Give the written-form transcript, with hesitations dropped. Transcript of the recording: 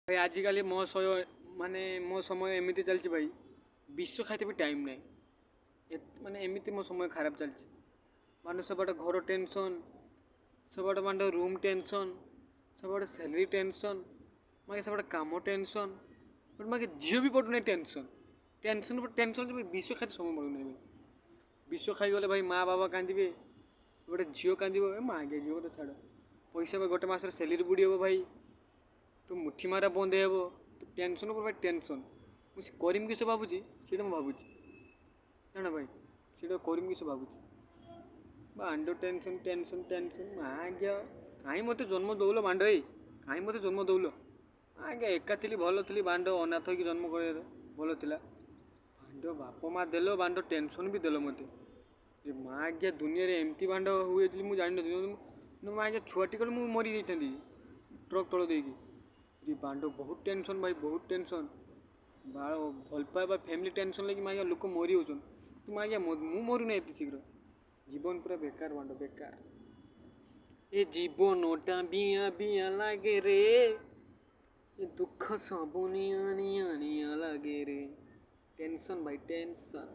भाई आजिकल मो समय एमती चलती भाई विष खाते भी टाइम ना माने एमती मो समय खराब चलती मानो सब घर टेंशन सब मानो रूम टेंशन सब सैलरी टेंशन मागे सब काम टेंशन बट मागे झील भी पड़ूना टेंशन टेंशन टेंशन विष खाते समय पड़ूना विष खाईगले भाई माँ बाबा कांदे गोटे झील कांद माँ गे झील तो छाड़ पैसा गोटे मसर सैलरी बुड़ी हे भाई तो मुठी मारा बंद हे तो टेंशन भाई टेंशन मुझे करम किस भावुँ से भावुँ जाना भाई से करम किस भावुँ बांड टेंशन टेंशन टेंशन आज्ञा कहीं मत जन्म दौल बांड भाई कहीं मत जन्म दौल आज्ञा एका थी भल थी बांड अनाथ हो जन्म कर भल था बांड बाप माँ देल बांड टेंशन भी देल मत माँ आज्ञा दुनिया एमती बांड हुए मुझे जान माँ आज्ञा छुआटी कल मुझे मरी जाती ट्रक तल देकी बांड बहुत टेंशन भाई बहुत टेंशन बाल भल पाइबा फैमिली टेंशन लगे आज्ञा लोक मरी होचन तुम आज्ञा मु मरुना एत शीघ्र जीवन पूरा बेकार बांड बेकार ए जीवनटा बिया बिया लागे रे ए दुख सब निया निया निया लागे रे टेंशन भाई टेंशन।